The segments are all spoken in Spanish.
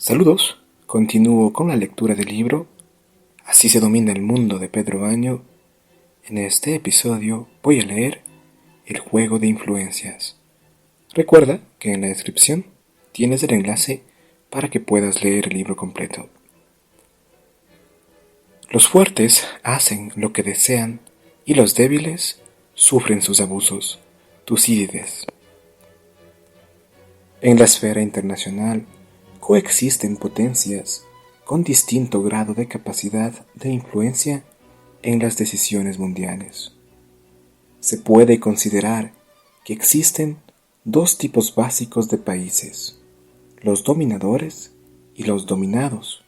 Saludos, continúo con la lectura del libro Así se domina el mundo de Pedro Baño. En este episodio voy a leer El juego de influencias. Recuerda que en la descripción tienes el enlace para que puedas leer el libro completo. Los fuertes hacen lo que desean y los débiles sufren sus abusos. Tucídides. En la esfera internacional coexisten potencias con distinto grado de capacidad de influencia en las decisiones mundiales. Se puede considerar que existen dos tipos básicos de países: los dominadores y los dominados.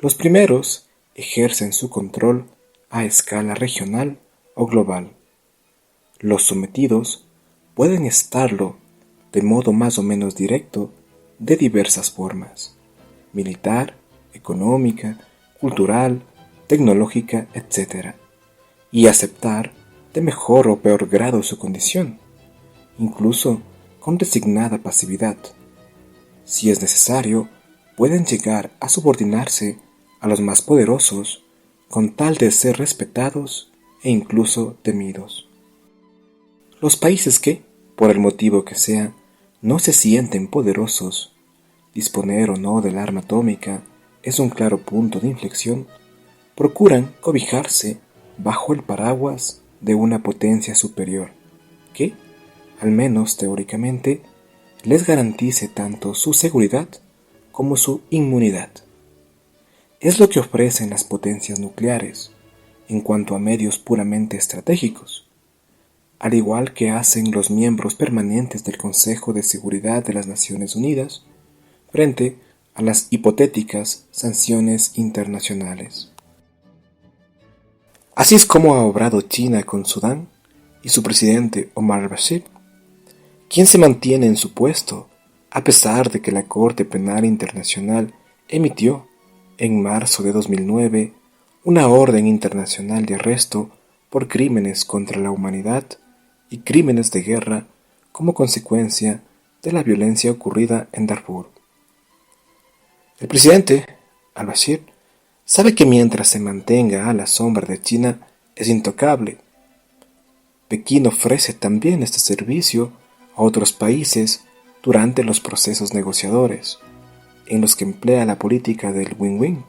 Los primeros ejercen su control a escala regional o global. Los sometidos pueden estarlo de modo más o menos directo de diversas formas: militar, económica, cultural, tecnológica, etc., y aceptar de mejor o peor grado su condición, incluso con resignada pasividad. Si es necesario, pueden llegar a subordinarse a los más poderosos con tal de ser respetados e incluso temidos. Los países que, por el motivo que sea, no se sienten poderosos, disponer o no del arma atómica es un claro punto de inflexión, procuran cobijarse bajo el paraguas de una potencia superior que, al menos teóricamente, les garantice tanto su seguridad como su inmunidad. Es lo que ofrecen las potencias nucleares en cuanto a medios puramente estratégicos, al igual que hacen los miembros permanentes del Consejo de Seguridad de las Naciones Unidas frente a las hipotéticas sanciones internacionales. Así es como ha obrado China con Sudán y su presidente Omar al-Bashir, quien se mantiene en su puesto a pesar de que la Corte Penal Internacional emitió en marzo de 2009 una orden internacional de arresto por crímenes contra la humanidad y crímenes de guerra como consecuencia de la violencia ocurrida en Darfur. El presidente al-Bashir sabe que mientras se mantenga a la sombra de China es intocable. Pekín ofrece también este servicio a otros países durante los procesos negociadores, en los que emplea la política del win-win,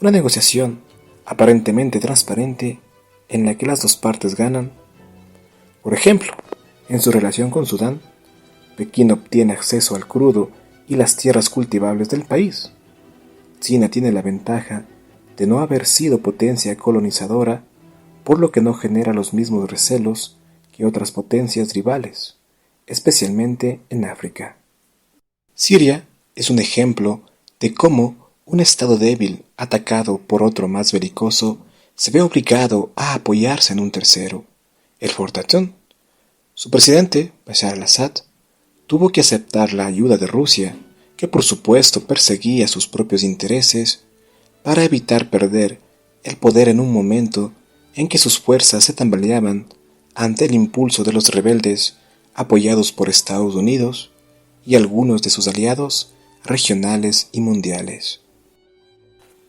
una negociación aparentemente transparente en la que las dos partes ganan. Por ejemplo, en su relación con Sudán, Pekín obtiene acceso al crudo y las tierras cultivables del país. China tiene la ventaja de no haber sido potencia colonizadora, por lo que no genera los mismos recelos que otras potencias rivales, especialmente en África. Siria es un ejemplo de cómo un estado débil, atacado por otro más belicoso, se ve obligado a apoyarse en un tercero, el fortachón. Su presidente, Bashar al-Assad, tuvo que aceptar la ayuda de Rusia, que por supuesto perseguía sus propios intereses, para evitar perder el poder en un momento en que sus fuerzas se tambaleaban ante el impulso de los rebeldes apoyados por Estados Unidos y algunos de sus aliados regionales y mundiales.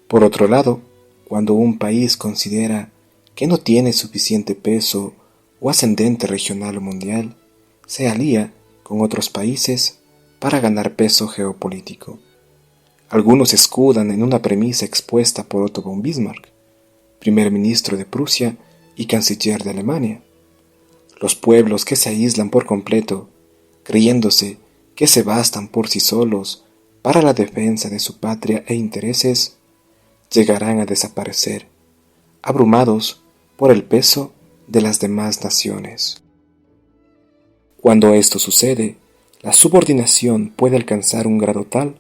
Por otro lado, cuando un país considera que no tiene suficiente peso o ascendente regional o mundial, se alía con otros países para ganar peso geopolítico. Algunos se escudan en una premisa expuesta por Otto von Bismarck, primer ministro de Prusia y canciller de Alemania. Los pueblos que se aíslan por completo, creyéndose que se bastan por sí solos para la defensa de su patria e intereses, llegarán a desaparecer, abrumados por el peso de las demás naciones. Cuando esto sucede, la subordinación puede alcanzar un grado tal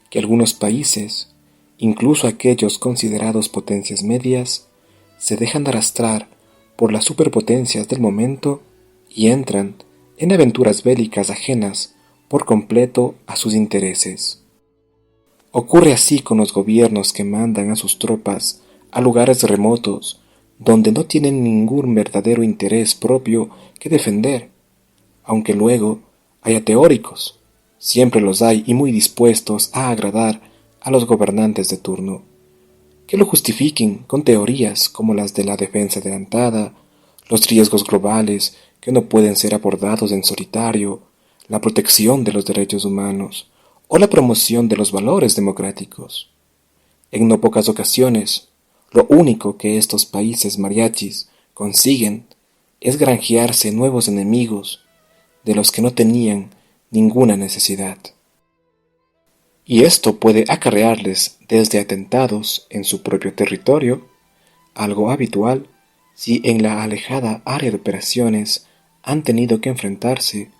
que algunos países, incluso aquellos considerados potencias medias, se dejan arrastrar por las superpotencias del momento y entran en aventuras bélicas ajenas por completo a sus intereses. Ocurre así con los gobiernos que mandan a sus tropas a lugares remotos donde no tienen ningún verdadero interés propio que defender, aunque luego haya teóricos, siempre los hay y muy dispuestos a agradar a los gobernantes de turno, que lo justifiquen con teorías como las de la defensa adelantada, los riesgos globales que no pueden ser abordados en solitario, la protección de los derechos humanos o la promoción de los valores democráticos. En no pocas ocasiones, lo único que estos países mariachis consiguen es granjearse nuevos enemigos de los que no tenían ninguna necesidad. Y esto puede acarrearles desde atentados en su propio territorio, algo habitual si en la alejada área de operaciones han tenido que enfrentarse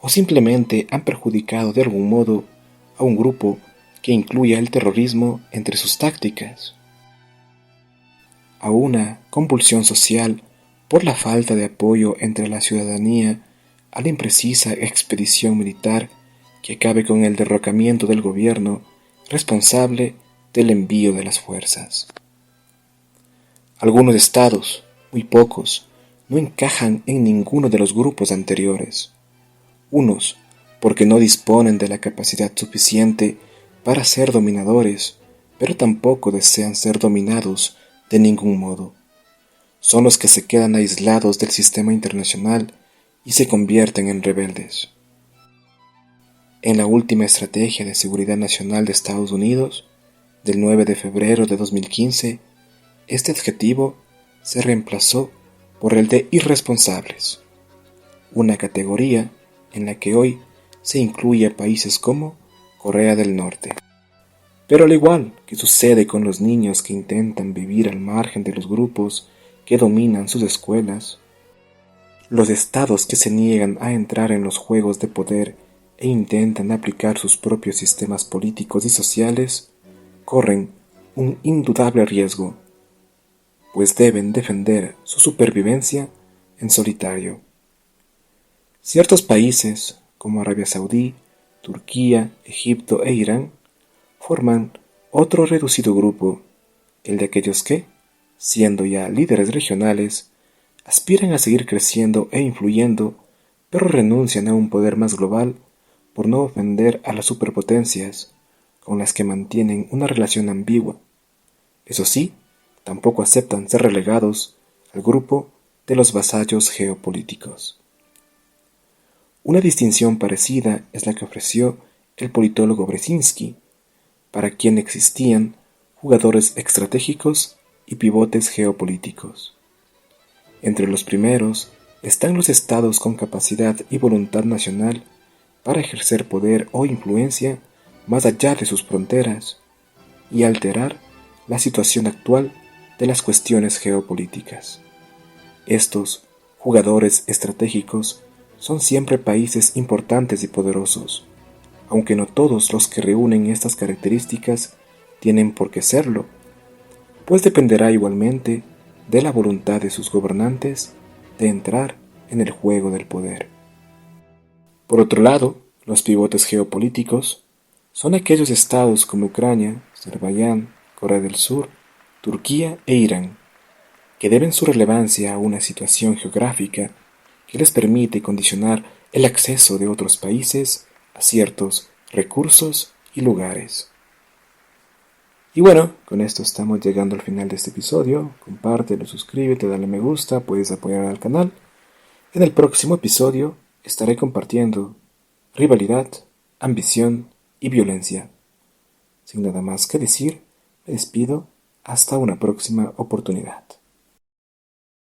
o simplemente han perjudicado de algún modo a un grupo que incluya el terrorismo entre sus tácticas, a una convulsión social por la falta de apoyo entre la ciudadanía a la imprecisa expedición militar que acabe con el derrocamiento del gobierno responsable del envío de las fuerzas. Algunos estados, muy pocos, no encajan en ninguno de los grupos anteriores. Unos, porque no disponen de la capacidad suficiente para ser dominadores, pero tampoco desean ser dominados de ningún modo. Son los que se quedan aislados del sistema internacional y se convierten en rebeldes. En la última Estrategia de Seguridad Nacional de Estados Unidos, del 9 de febrero de 2015, este adjetivo se reemplazó por el de irresponsables, una categoría en la que hoy se incluye a países como Corea del Norte. Pero al igual que sucede con los niños que intentan vivir al margen de los grupos que dominan sus escuelas, los estados que se niegan a entrar en los juegos de poder e intentan aplicar sus propios sistemas políticos y sociales, corren un indudable riesgo, pues deben defender su supervivencia en solitario. Ciertos países, como Arabia Saudí, Turquía, Egipto e Irán, forman otro reducido grupo, el de aquellos que, siendo ya líderes regionales, aspiran a seguir creciendo e influyendo, pero renuncian a un poder más global por no ofender a las superpotencias con las que mantienen una relación ambigua. Eso sí, tampoco aceptan ser relegados al grupo de los vasallos geopolíticos. Una distinción parecida es la que ofreció el politólogo Brzezinski, para quien existían jugadores estratégicos y pivotes geopolíticos. Entre los primeros están los estados con capacidad y voluntad nacional para ejercer poder o influencia más allá de sus fronteras y alterar la situación actual de las cuestiones geopolíticas. Estos jugadores estratégicos son siempre países importantes y poderosos, aunque no todos los que reúnen estas características tienen por qué serlo, pues dependerá igualmente de la voluntad de sus gobernantes de entrar en el juego del poder. Por otro lado, los pivotes geopolíticos son aquellos estados como Ucrania, Azerbaiyán, Corea del Sur, Turquía e Irán, que deben su relevancia a una situación geográfica que les permite condicionar el acceso de otros países a ciertos recursos y lugares. Y bueno, con esto estamos llegando al final de este episodio. Compártelo, suscríbete, dale me gusta, puedes apoyar al canal. En el próximo episodio estaré compartiendo rivalidad, ambición y violencia. Sin nada más que decir, me despido hasta una próxima oportunidad.